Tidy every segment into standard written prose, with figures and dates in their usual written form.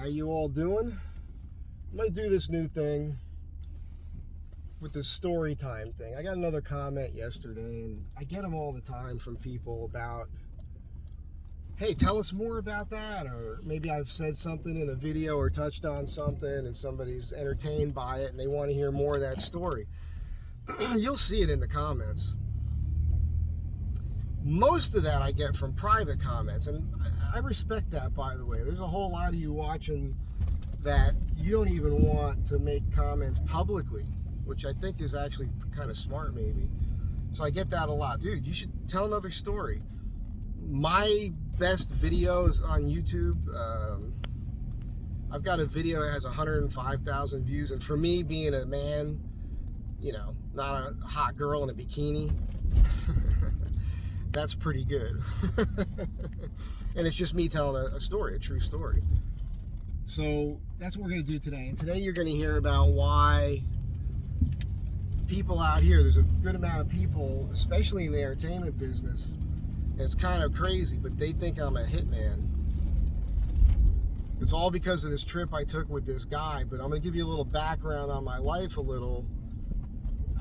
How you all doing? I'm gonna do this new thing with this story time thing. I got another comment yesterday, and I get them all the time from people about, hey, tell us more about that, or maybe I've said something in a video or touched on something and somebody's entertained by it and they want to hear more of that story. You'll see it in the comments. Most of that I get from private comments, and I respect that, by the way. There's a whole lot of you watching that you don't even want to make comments publicly, which I think is actually kind of smart, maybe. So I get that a lot. Dude, you should tell another story. My best videos on YouTube, I've got a video that has 105,000 views, and for me, being a man, you know, not a hot girl in a bikini, that's pretty good. And it's just me telling a story, a true story. So that's what we're going to do today. And today you're going to hear about why people out here, there's a good amount of people, especially in the entertainment business, and it's kind of crazy, but they think I'm a hitman. It's all because of this trip I took with this guy, but I'm going to give you a little background on my life a little.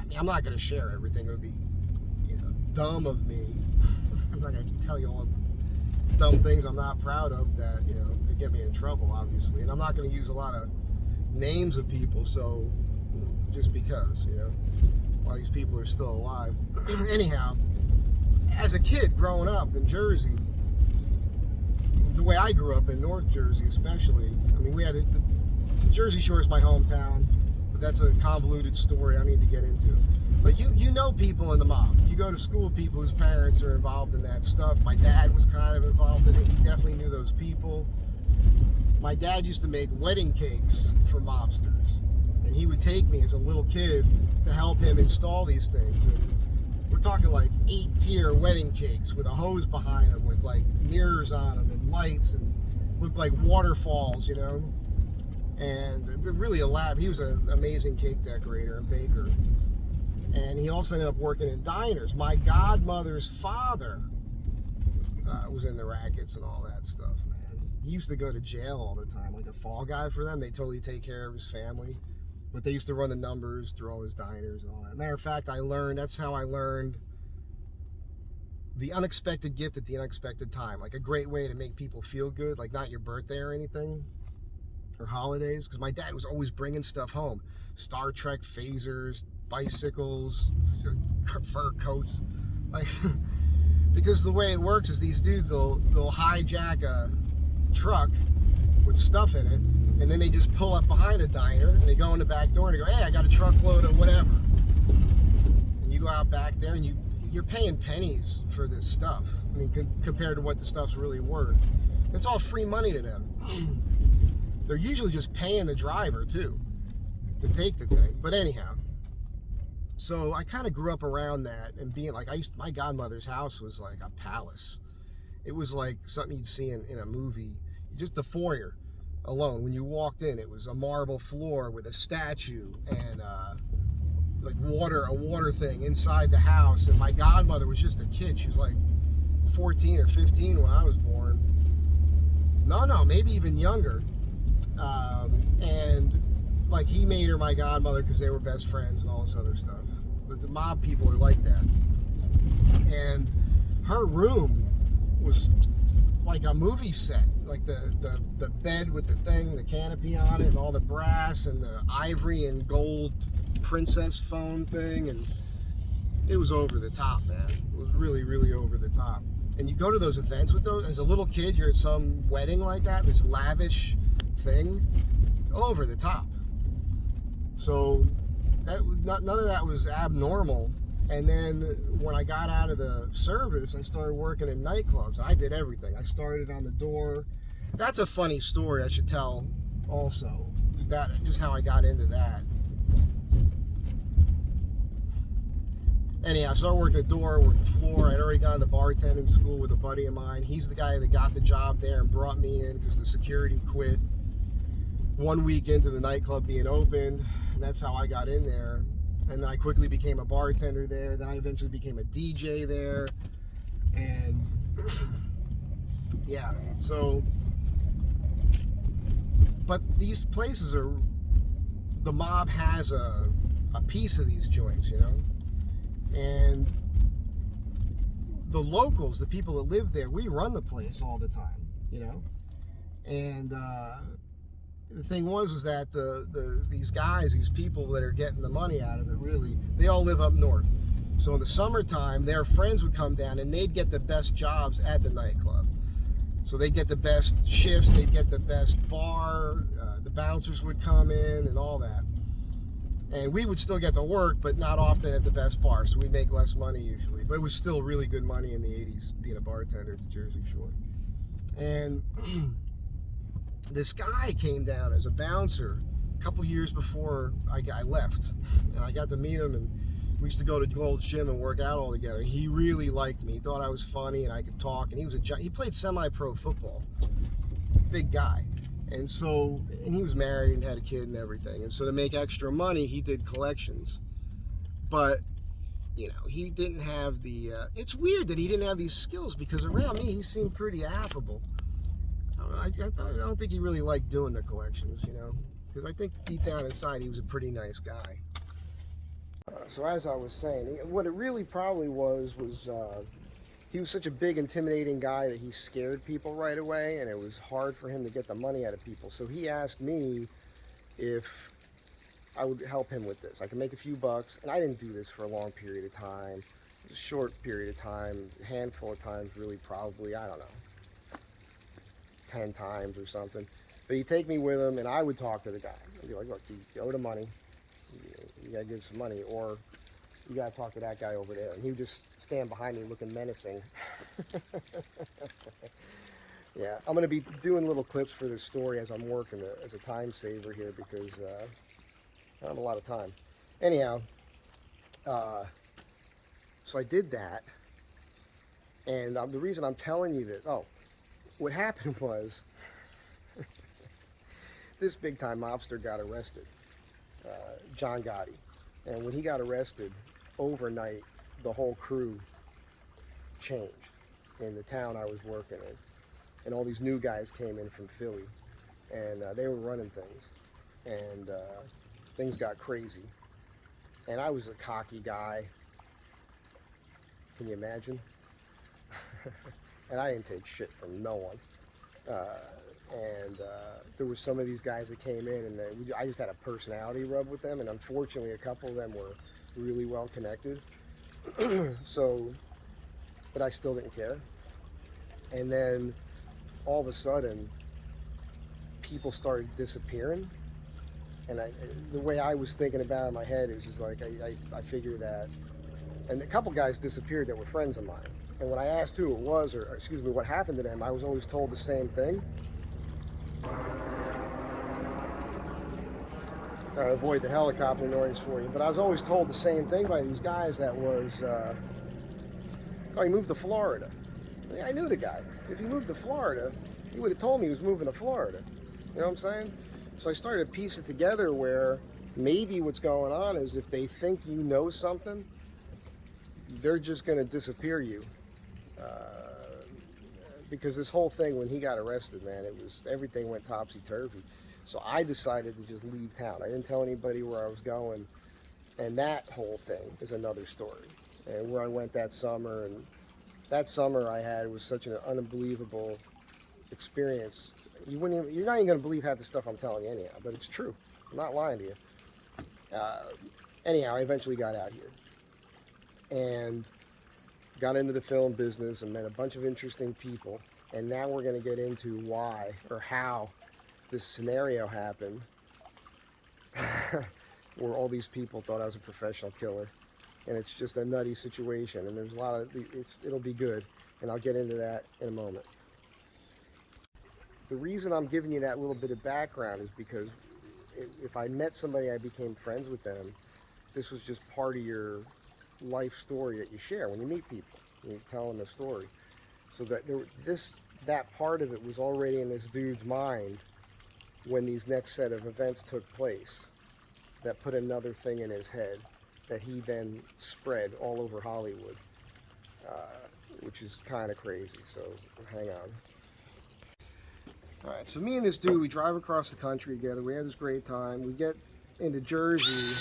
I mean, I'm not going to share everything. It would be, you know, dumb of me. I'm not going to tell you all the dumb things I'm not proud of that, you know, could get me in trouble, obviously. And I'm not going to use a lot of names of people, so just because, you know, while these people are still alive. Anyhow, as a kid growing up in Jersey, the way I grew up in North Jersey especially, I mean, we had the Jersey Shore is my hometown, but that's a convoluted story I need to get into. But you know people in the mob. You go to school with people whose parents are involved in that stuff. My dad was kind of involved in it. He definitely knew those people. My dad used to make wedding cakes for mobsters, and he would take me as a little kid to help him install these things. And we're talking like 8-tier wedding cakes with a hose behind them, with like mirrors on them and lights, and looked like waterfalls, you know. And really elaborate. He was an amazing cake decorator and baker. And he also ended up working in diners. My godmother's father was in the rackets and all that stuff, man. He used to go to jail all the time, like a fall guy for them. They totally take care of his family. But they used to run the numbers through all his diners and all that. Matter of fact, that's how I learned the unexpected gift at the unexpected time. Like a great way to make people feel good, like not your birthday or anything, or holidays. Because my dad was always bringing stuff home. Star Trek phasers, bicycles, fur coats, like, because the way it works is these dudes, they'll hijack a truck with stuff in it, and then they just pull up behind a diner, and they go in the back door and they go, hey, I got a truckload of whatever, and you go out back there and you're paying pennies for this stuff. I mean, compared to what the stuff's really worth. It's all free money to them. They're usually just paying the driver too to take the thing. But anyhow, so I kind of grew up around that, and being like, my godmother's house was like a palace. It was like something you'd see in a movie. Just the foyer alone, when you walked in, it was a marble floor with a statue and like a water thing inside the house. And my godmother was just a kid. She was like 14 or 15 when I was born. No, maybe even younger. And like, he made her my godmother because they were best friends and all this other stuff. But the mob people are like that. And her room was like a movie set. Like the bed with the thing, the canopy on it, and all the brass and the ivory and gold princess phone thing. And it was over the top, man. It was really, really over the top. And you go to those events with those, as a little kid, you're at some wedding like that, this lavish thing, over the top. So none of that was abnormal. And then when I got out of the service, I started working in nightclubs. I did everything. I started on the door. That's a funny story I should tell also. Just how I got into that. Anyhow, I started working the door, worked the floor. I'd already gone to bartending school with a buddy of mine. He's the guy that got the job there and brought me in because the security quit 1 week into the nightclub being open. And that's how I got in there. And then I quickly became a bartender there. Then I eventually became a DJ there. And yeah, so But these places are, the mob has a piece of these joints, you know? And the locals, the people that live there, we run the place all the time, you know? And the thing was that these guys, these people that are getting the money out of it, really, they all live up north. So in the summertime, their friends would come down and they'd get the best jobs at the nightclub. So they'd get the best shifts, they'd get the best bar, the bouncers would come in and all that. And we would still get to work, but not often at the best bar, so we'd make less money usually. But it was still really good money in the 80s, being a bartender at the Jersey Shore. And this guy came down as a bouncer a couple years before I left. And I got to meet him, and we used to go to Gold's Gym and work out all together. He really liked me. He thought I was funny and I could talk. And he played semi-pro football. Big guy. And so, and he was married and had a kid and everything. And so to make extra money, he did collections. But, you know, he didn't have the, it's weird that he didn't have these skills, because around me, he seemed pretty affable. I don't think he really liked doing the collections, you know, because I think deep down inside, he was a pretty nice guy. So as I was saying, what it really probably was he was such a big, intimidating guy that he scared people right away, and it was hard for him to get the money out of people. So he asked me if I would help him with this. I could make a few bucks, and I didn't do this for a long period of time. It was a short period of time, a handful of times, really, probably, I don't know, 10 times or something. But he'd take me with him, and I would talk to the guy. I'd be like, look, you owe the money. You gotta give some money, or you gotta talk to that guy over there. And he would just stand behind me looking menacing. Yeah, I'm gonna be doing little clips for this story as I'm working as a time saver here, because I don't have a lot of time. Anyhow, so I did that, and the reason I'm telling you this, what happened was, this big time mobster got arrested, John Gotti. And when he got arrested, overnight, the whole crew changed in the town I was working in. And all these new guys came in from Philly, and they were running things. And things got crazy. And I was a cocky guy. Can you imagine? And I didn't take shit from no one. There were some of these guys that came in, and I just had a personality rub with them, and unfortunately a couple of them were really well connected. So, but I still didn't care. And then all of a sudden, people started disappearing, and the way I was thinking about it in my head is just like, I figured that, and a couple guys disappeared that were friends of mine. And when I asked who it was, or excuse me, what happened to them, I was always told the same thing. Trying to avoid the helicopter noise for you, but I was always told the same thing by these guys that was, he moved to Florida. I knew the guy. If he moved to Florida, he would have told me he was moving to Florida. You know what I'm saying? So I started to piece it together where maybe what's going on is if they think you know something, they're just going to disappear you. Because this whole thing, when he got arrested, man, everything went topsy-turvy. So I decided to just leave town. I didn't tell anybody where I was going. And that whole thing is another story. And where I went that summer, and that summer I had was such an unbelievable experience. You're not even going to believe half the stuff I'm telling you anyhow, but it's true. I'm not lying to you. Anyhow, I eventually got out here and got into the film business and met a bunch of interesting people. And now we're going to get into why or how this scenario happened where all these people thought I was a professional killer. And it's just a nutty situation, and there's a lot of, it'll be good, and I'll get into that in a moment. The reason I'm giving you that little bit of background is because if I met somebody, I became friends with them, this was just part of your life story that you share when you meet people, and you tell them a story. So that that part of it was already in this dude's mind when these next set of events took place, that put another thing in his head that he then spread all over Hollywood, which is kind of crazy. So hang on. All right, so me and this dude, we drive across the country together. We have this great time. We get into Jersey,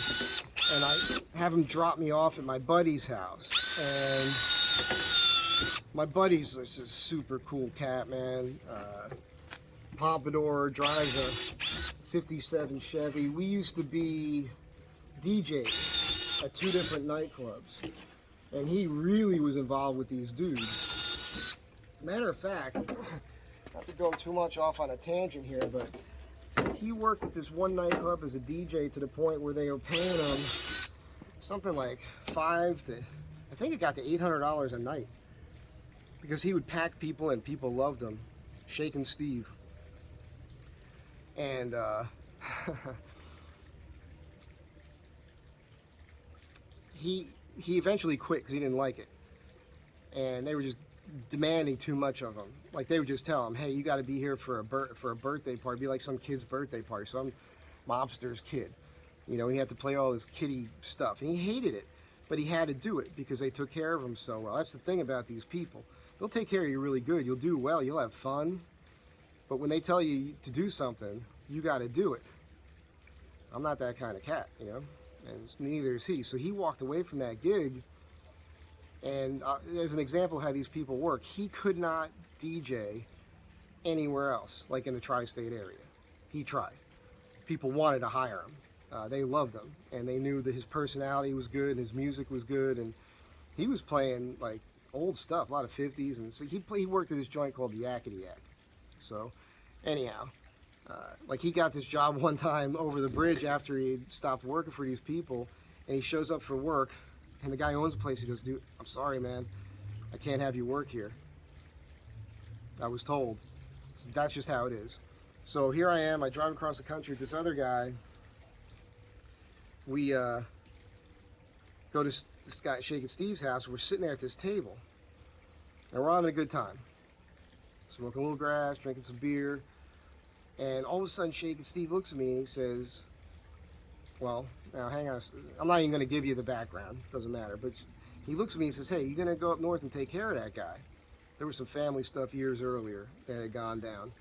and I have him drop me off at my buddy's house. And my buddy's this super cool cat, man. Pompadour, drives a 57 Chevy. We used to be DJs at 2 different nightclubs, and he really was involved with these dudes. Matter of fact, not to go too much off on a tangent here, but he worked at this one nightclub as a DJ to the point where they were paying him something like I think it got to $800 a night, because he would pack people and people loved him. Shakin' Steve. And he eventually quit because he didn't like it, and they were just demanding too much of him. Like, they would just tell him, hey, you got to be here for a birthday party. It'd be like some kid's birthday party, some mobster's kid. You know, he had to play all this kiddie stuff, and he hated it, but he had to do it because they took care of him so well. That's the thing about these people. They'll take care of you really good. You'll do well. You'll have fun. But when they tell you to do something, you got to do it. I'm not that kind of cat, you know, and neither is he. So he walked away from that gig. And as an example of how these people work, he could not DJ anywhere else, like in the tri-state area. He tried. People wanted to hire him. They loved him, and they knew that his personality was good, and his music was good, and he was playing like old stuff, a lot of 50s, and so he worked at this joint called the Yakety Yak. So anyhow, like, he got this job one time over the bridge after he had stopped working for these people, and he shows up for work. And the guy who owns the place, he goes, dude, I'm sorry, man. I can't have you work here. I was told. So that's just how it is. So here I am. I drive across the country with this other guy. We go to this guy, Shakin' Steve's house. We're sitting there at this table. And we're having a good time. Smoking a little grass, drinking some beer. And all of a sudden, Shakin' Steve looks at me and he says, well, now hang on, I'm not even going to give you the background, doesn't matter, but he looks at me and says, hey, you going to go up north and take care of that guy? There was some family stuff years earlier that had gone down.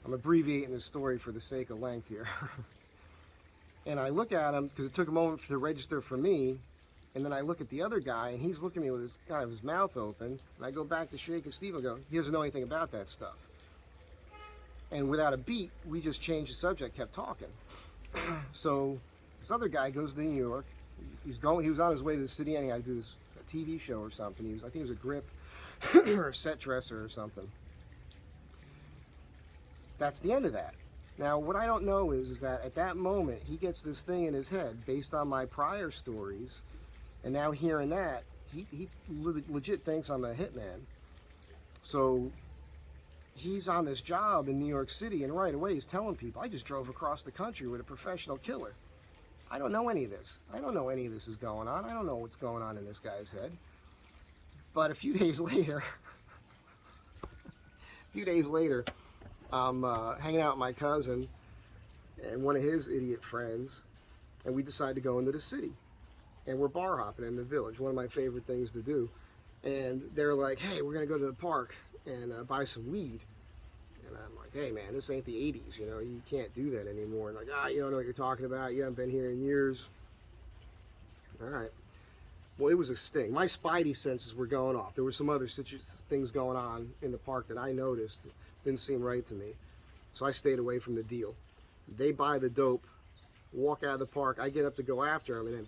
I'm abbreviating the story for the sake of length here. And I look at him, because it took a moment to register for me, and then I look at the other guy, and he's looking at me with his mouth open, and I go back to Shakin' Steve and go, he doesn't know anything about that stuff. And without a beat, we just changed the subject, kept talking. So this other guy goes to New York. He was on his way to the city anyhow to do a TV show or something. I think he was a grip or a set dresser or something. That's the end of that. Now, what I don't know is that at that moment, he gets this thing in his head based on my prior stories, and now hearing that, he legit thinks I'm a hitman. So he's on this job in New York City, and right away he's telling people, I just drove across the country with a professional killer. I don't know any of this. I don't know any of this is going on. I don't know what's going on in this guy's head. But a few days later, I'm hanging out with my cousin and one of his idiot friends, and we decide to go into the city. And we're bar hopping in the village, one of my favorite things to do. And they're like, hey, we're going to go to the park and buy some weed. And I'm like, hey, man, this ain't the 80s, you know, you can't do that anymore. And like, you don't know what you're talking about. You haven't been here in years. All right. Well, it was a sting. My spidey senses were going off. There were some other things going on in the park that I noticed. Didn't seem right to me. So I stayed away from the deal. They buy the dope, walk out of the park. I get up to go after them, and then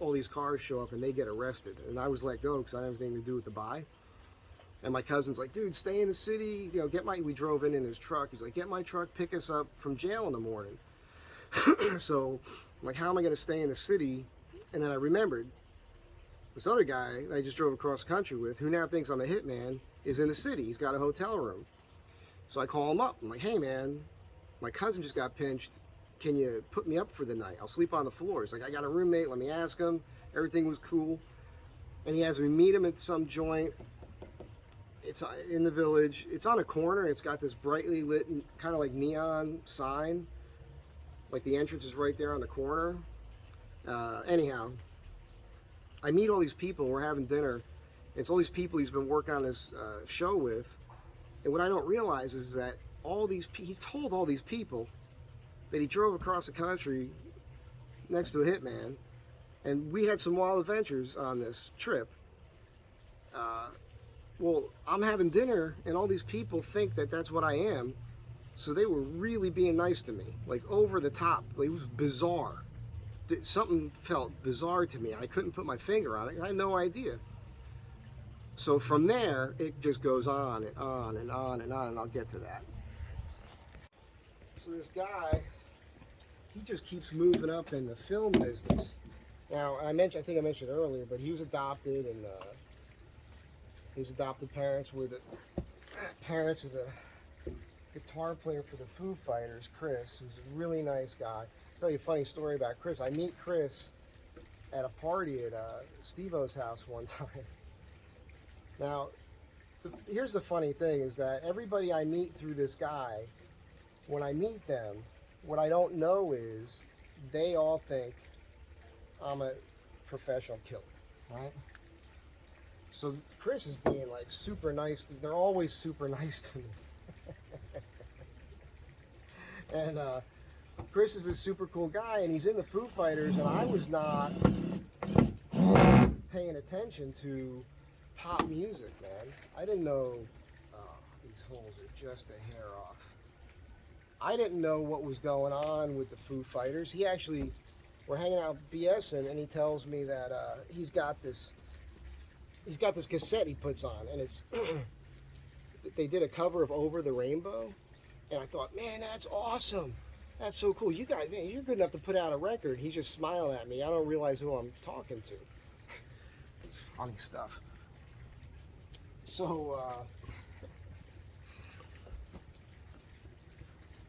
all these cars show up, and they get arrested. And I was let go because I didn't have anything to do with the buy. And my cousin's like, dude, stay in the city. You know, we drove in his truck. He's like, get my truck, pick us up from jail in the morning. So I'm like, how am I going to stay in the city? And then I remembered this other guy I just drove across the country with, who now thinks I'm a hitman, is in the city. He's got a hotel room. So I call him up. I'm like, hey, man, my cousin just got pinched. Can you put me up for the night? I'll sleep on the floor. He's like, I got a roommate. Let me ask him. Everything was cool. And he has me meet him at some joint. It's in the village. It's on a corner. It's got this brightly lit, kind of like neon sign. Like the entrance is right there on the corner. Anyhow, I meet all these people. We're having dinner. It's all these people he's been working on this show with. And what I don't realize is that he told all these people that he drove across the country next to a hitman, and we had some wild adventures on this trip. Well, I'm having dinner, and all these people think that that's what I am, so they were really being nice to me, like over the top. Like, it was bizarre. Something felt bizarre to me. I couldn't put my finger on it. I had no idea. So from there, it just goes on and on and on and on, and I'll get to that. So this guy, he just keeps moving up in the film business. Now, I think I mentioned earlier, but he was adopted, and his adopted parents were the parents of the guitar player for the Foo Fighters, Chris, who's a really nice guy. I'll tell you a funny story about Chris. I meet Chris at a party at Steve-O's house one time. Now, here's the funny thing, is that everybody I meet through this guy, when I meet them, what I don't know is they all think I'm a professional killer, right? So Chris is being like super nice. They're always super nice to me. And Chris is a super cool guy, and he's in the Foo Fighters, and I was not paying attention to pop music, man. I didn't know, these holes are just a hair off. I didn't know what was going on with the Foo Fighters. We're hanging out BSing, and he tells me that he's got this cassette he puts on, and it's they did a cover of Over the Rainbow, and I thought, man, that's awesome. That's so cool. You guys, man, you're good enough to put out a record. He's just smiling at me. I don't realize who I'm talking to. It's funny stuff. So,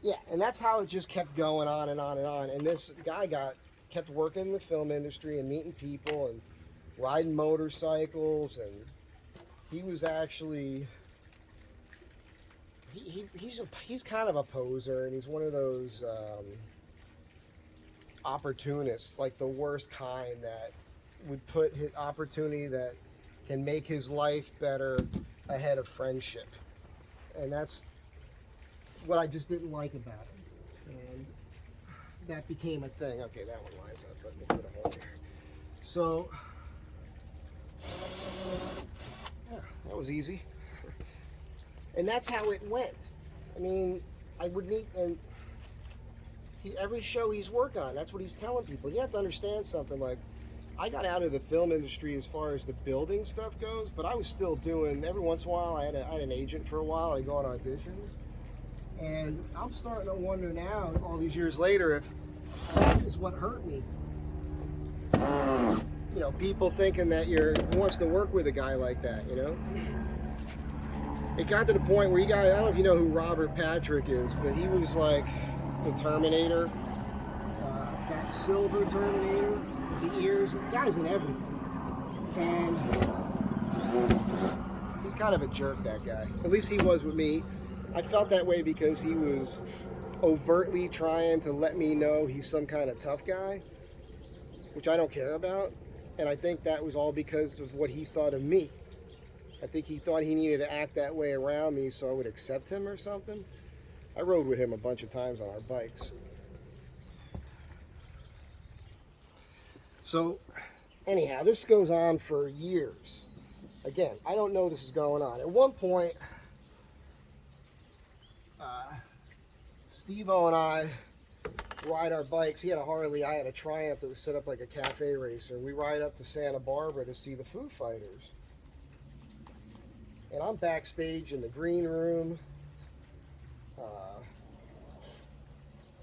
yeah, and that's how it just kept going on and on and on. And this guy kept working in the film industry and meeting people and riding motorcycles, and he was actually he's kind of a poser, and he's one of those opportunists, like the worst kind, that would put his opportunity that can make his life better ahead of friendship. And that's what I just didn't like about him, and that became a thing. Okay, that one lines up. Let me put a hole here. So yeah, that was easy. And that's how it went. I mean, I would meet, and every show he's working on, that's what he's telling people. You have to understand something. Like, I got out of the film industry as far as the building stuff goes, but I was still doing, every once in a while, I had an agent for a while. I'd go on auditions. And I'm starting to wonder now, all these years later, if that is what hurt me. You know, people thinking that who wants to work with a guy like that, you know? It got to the point where I don't know if you know who Robert Patrick is, but he was like the Terminator, that silver Terminator, the ears, the guy's in everything. And he's kind of a jerk, that guy. At least he was with me. I felt that way because he was overtly trying to let me know he's some kind of tough guy, which I don't care about. And I think that was all because of what he thought of me. I think he thought he needed to act that way around me so I would accept him or something. I rode with him a bunch of times on our bikes. So, anyhow, this goes on for years. Again, I don't know this is going on. At one point, Steve-O and I ride our bikes. He had a Harley, I had a Triumph that was set up like a cafe racer. We ride up to Santa Barbara to see the Foo Fighters. And I'm backstage in the green room.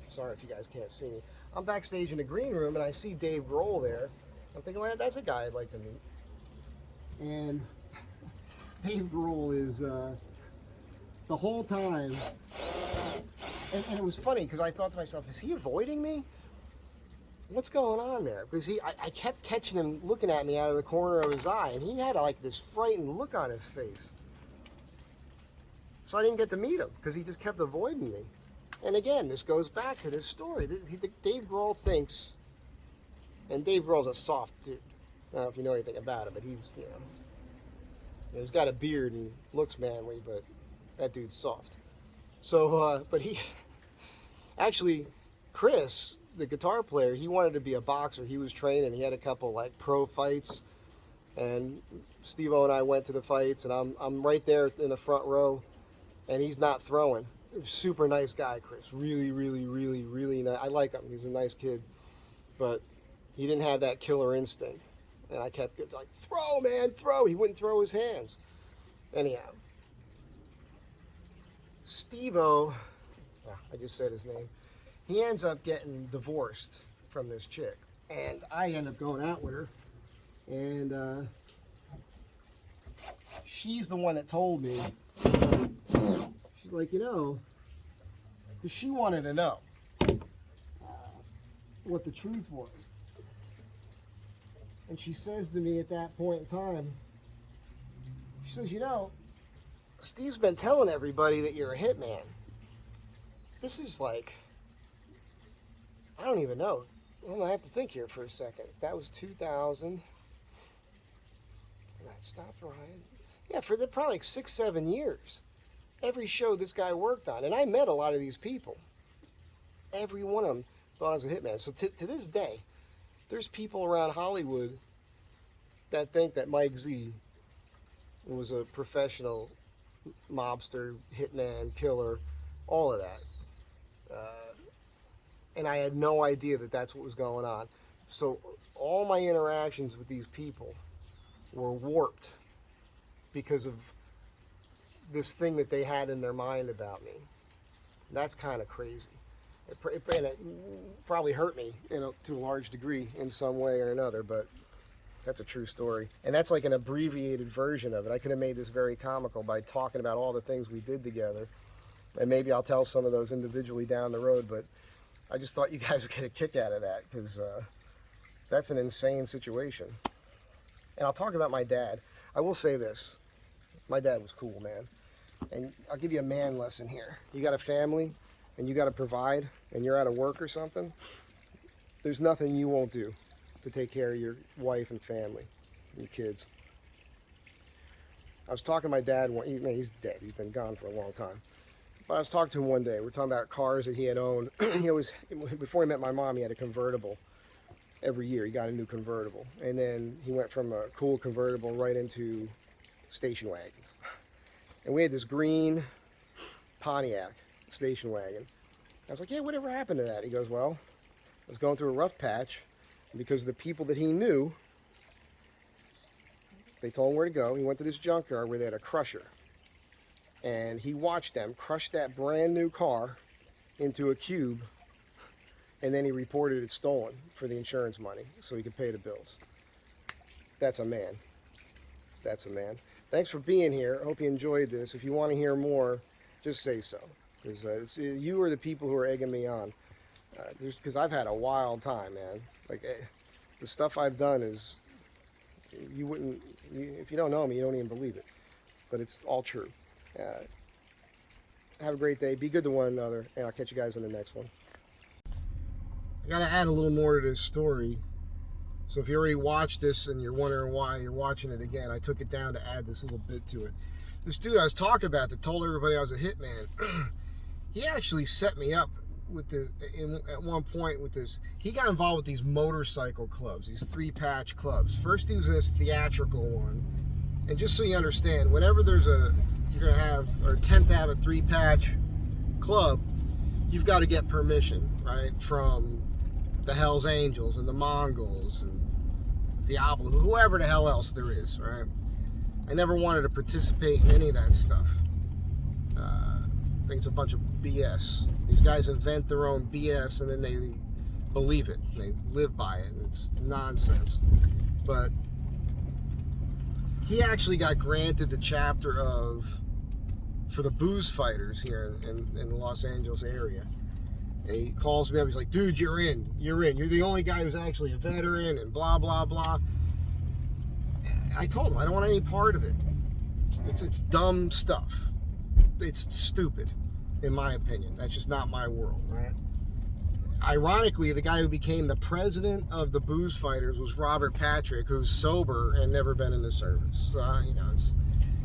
Sorry if you guys can't see me. I'm backstage in the green room, and I see Dave Grohl there. I'm thinking, well, that's a guy I'd like to meet. And Dave Grohl is, the whole time, and it was funny because I thought to myself, is he avoiding me? What's going on there? Because I kept catching him looking at me out of the corner of his eye, and he had like this frightened look on his face. So I didn't get to meet him because he just kept avoiding me. And again, this goes back to this story. Dave Grohl thinks, and Dave Grohl's a soft dude. I don't know if you know anything about him, but he's, he's got a beard and looks manly, but that dude's soft. So, but he actually, Chris, the guitar player, he wanted to be a boxer. He was training. He had a couple like pro fights, and Steve-O and I went to the fights, and I'm right there in the front row, and he's not throwing. Super nice guy, Chris. Really, really, really, really nice. I like him. He's a nice kid, but he didn't have that killer instinct. And I kept like, throw, man, throw. He wouldn't throw his hands. Anyhow, Steve-O, I just said his name, he ends up getting divorced from this chick. And I end up going out with her. And she's the one that told me, she's like, you know, because she wanted to know what the truth was. And she says to me at that point in time, she says, you know, Steve's been telling everybody that you're a hitman. This is like, I don't even know. I'm gonna have to think here for a second. That was 2000. And I stopped riding. Yeah, for probably like 6-7 years. Every show this guy worked on. And I met a lot of these people. Every one of them thought I was a hitman. So to this day, there's people around Hollywood that think that Mike Z was a professional mobster, hitman, killer, all of that. And I had no idea that that's what was going on. So all my interactions with these people were warped because of this thing that they had in their mind about me. That's kind of crazy. And it probably hurt me, you know, to a large degree in some way or another, but that's a true story. And that's like an abbreviated version of it. I could have made this very comical by talking about all the things we did together. And maybe I'll tell some of those individually down the road, but I just thought you guys would get a kick out of that because that's an insane situation. And I'll talk about my dad. I will say this. My dad was cool, man. And I'll give you a man lesson here. You got a family and you got to provide and you're out of work or something, there's nothing you won't do to take care of your wife and family and your kids. I was talking to my dad, he's dead, he's been gone for a long time. But I was talking to him one day, we're talking about cars that he had owned. He always, before he met my mom, he had a convertible. Every year he got a new convertible. And then he went from a cool convertible right into station wagons. And we had this green Pontiac station wagon. I was like, yeah, whatever happened to that? He goes, well, I was going through a rough patch because the people that he knew, they told him where to go. He went to this junkyard where they had a crusher. And he watched them crush that brand new car into a cube, and then he reported it stolen for the insurance money so he could pay the bills. That's a man. That's a man. Thanks for being here. I hope you enjoyed this. If you want to hear more, just say so. Because you are the people who are egging me on. Because I've had a wild time, man. Like, the stuff I've done is, you wouldn't, if you don't know me, you don't even believe it. But it's all true. Have a great day. Be good to one another. And I'll catch you guys on the next one. I got to add a little more to this story. So if you already watched this and you're wondering why you're watching it again, I took it down to add this little bit to it. This dude I was talking about that told everybody I was a hitman, he actually set me up with the at one point with this. He got involved with these motorcycle clubs, these 3-patch clubs. First he was this theatrical one. And just so you understand, whenever there's you're going to have, or attempt to have a 3-patch club, you've got to get permission, right, from the Hells Angels and the Mongols and Diablo, whoever the hell else there is, right? I never wanted to participate in any of that stuff. I think it's a bunch of BS. These guys invent their own BS and then they believe it. They live by it, and it's nonsense. But he actually got granted the chapter for the booze fighters here in the Los Angeles area. And he calls me up, he's like, dude, you're in. You're the only guy who's actually a veteran and blah, blah, blah. I told him I don't want any part of it. It's dumb stuff. It's stupid, in my opinion. That's just not my world, right? Ironically, the guy who became the president of the booze fighters was Robert Patrick, who's sober and never been in the service. So,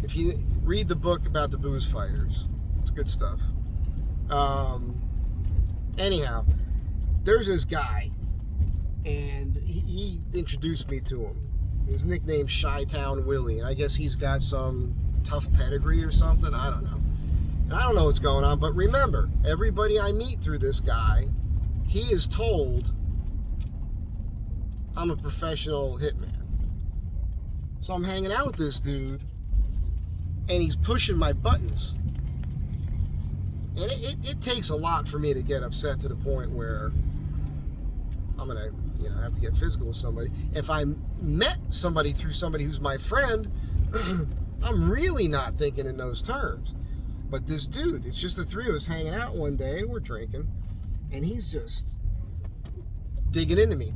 if you read the book about the booze fighters, it's good stuff. Anyhow, there's this guy, and he introduced me to him. His nickname's Chi-Town Willie, and I guess he's got some tough pedigree or something. I don't know. And I don't know what's going on, but remember, everybody I meet through this guy, he is told I'm a professional hitman. So I'm hanging out with this dude, and he's pushing my buttons. And it takes a lot for me to get upset to the point where I'm gonna, have to get physical with somebody. If I met somebody through somebody who's my friend, I'm really not thinking in those terms. But this dude, it's just the three of us hanging out one day, we're drinking, and he's just digging into me,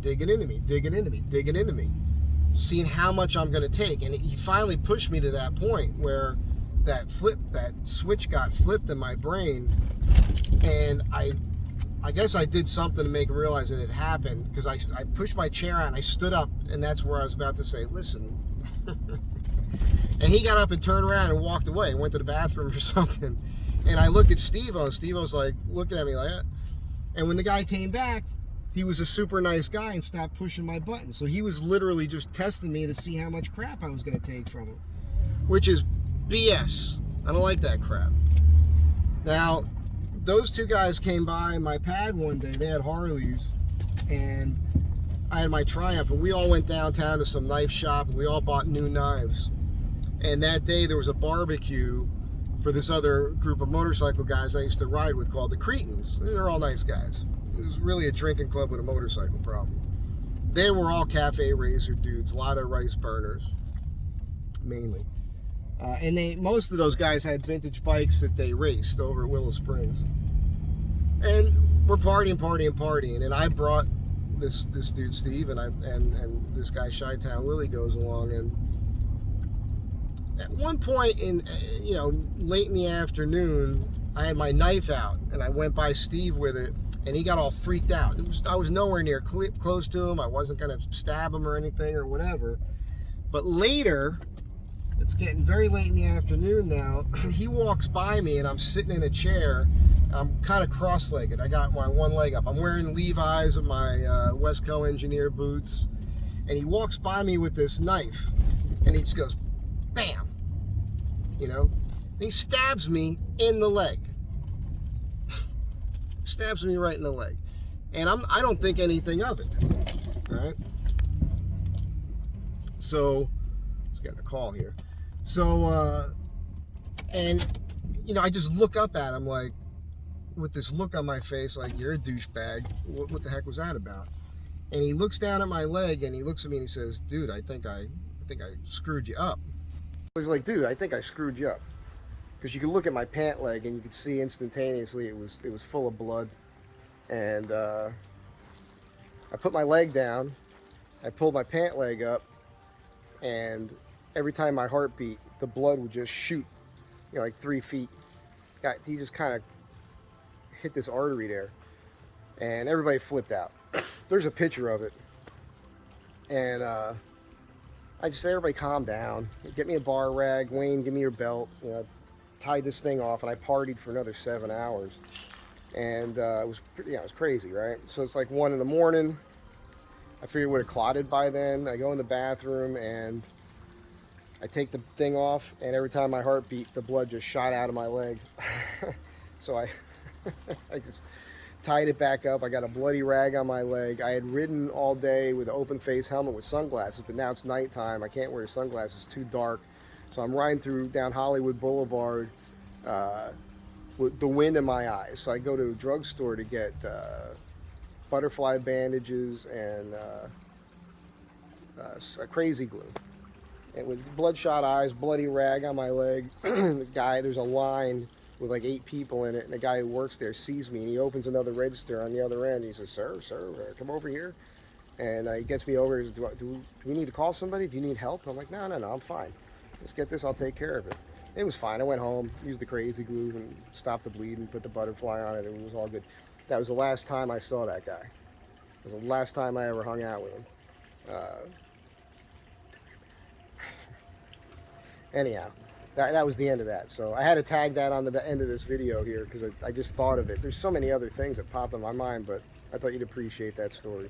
seeing how much I'm gonna take. And he finally pushed me to that point where that switch got flipped in my brain, and I guess I did something to make him realize that it happened, because I pushed my chair out and I stood up, and that's where I was about to say, listen. And he got up and turned around and walked away, went to the bathroom or something. And I look at Steve-O, and Steve-O's like looking at me like that. And when the guy came back, he was a super nice guy and stopped pushing my buttons. So he was literally just testing me to see how much crap I was going to take from him, which is BS. I don't like that crap. Now, those two guys came by my pad one day. They had Harleys, and I had my Triumph, and we all went downtown to some knife shop, and we all bought new knives. And that day there was a barbecue for this other group of motorcycle guys I used to ride with called the Cretans. They're all nice guys. It was really a drinking club with a motorcycle problem. They were all cafe racer dudes, a lot of rice burners, mainly. And most of those guys had vintage bikes that they raced over at Willow Springs. And we're partying, and I brought this dude Steve, and this guy Chi-Town Willie goes along, and at one point in, late in the afternoon, I had my knife out, and I went by Steve with it, and he got all freaked out. I was nowhere near close to him. I wasn't going to stab him or anything or whatever. But later, it's getting very late in the afternoon now, he walks by me, and I'm sitting in a chair. I'm kind of cross-legged. I got my one leg up. I'm wearing Levi's with my Westco engineer boots, and he walks by me with this knife, and he just goes, bam, and he stabs me in the leg. Stabs me right in the leg. And I don't think anything of it, right? So, let's get a call here. So, I just look up at him like, with this look on my face like, you're a douchebag. What the heck was that about? And he looks down at my leg, and he looks at me and he says, dude, I think I screwed you up. I was like, dude, I think I screwed you up. Because you could look at my pant leg and you could see instantaneously it was full of blood. And I put my leg down, I pulled my pant leg up, and every time my heart beat, the blood would just shoot, like 3 feet. He just kind of hit this artery there, and everybody flipped out. There's a picture of it, and I just said, everybody calm down, get me a bar rag, Wayne, give me your belt. Tied this thing off, and I partied for another 7 hours, and it was crazy, right? So it's like 1 in the morning. I figured it would have clotted by then. I go in the bathroom, and I take the thing off, and every time my heart beat, the blood just shot out of my leg. So I just tied it back up. I got a bloody rag on my leg. I had ridden all day with an open face helmet with sunglasses, but now it's nighttime. I can't wear sunglasses, it's too dark. So I'm riding down Hollywood Boulevard with the wind in my eyes. So I go to a drugstore to get butterfly bandages and a crazy glue. And with bloodshot eyes, bloody rag on my leg, there's a line with like 8 people in it, and the guy who works there sees me, and he opens another register on the other end. He says, sir, come over here. And he gets me over. He says, do we need to call somebody? Do you need help? I'm like, no, I'm fine. Let's get this, I'll take care of it. It was fine. I went home, used the crazy glue and stopped the bleeding, put the butterfly on it, and it was all good. That was the last time I saw that guy. It was the last time I ever hung out with him. Anyhow, that was the end of that. So I had to tag that on the end of this video here because I just thought of it. There's so many other things that pop in my mind, but I thought you'd appreciate that story.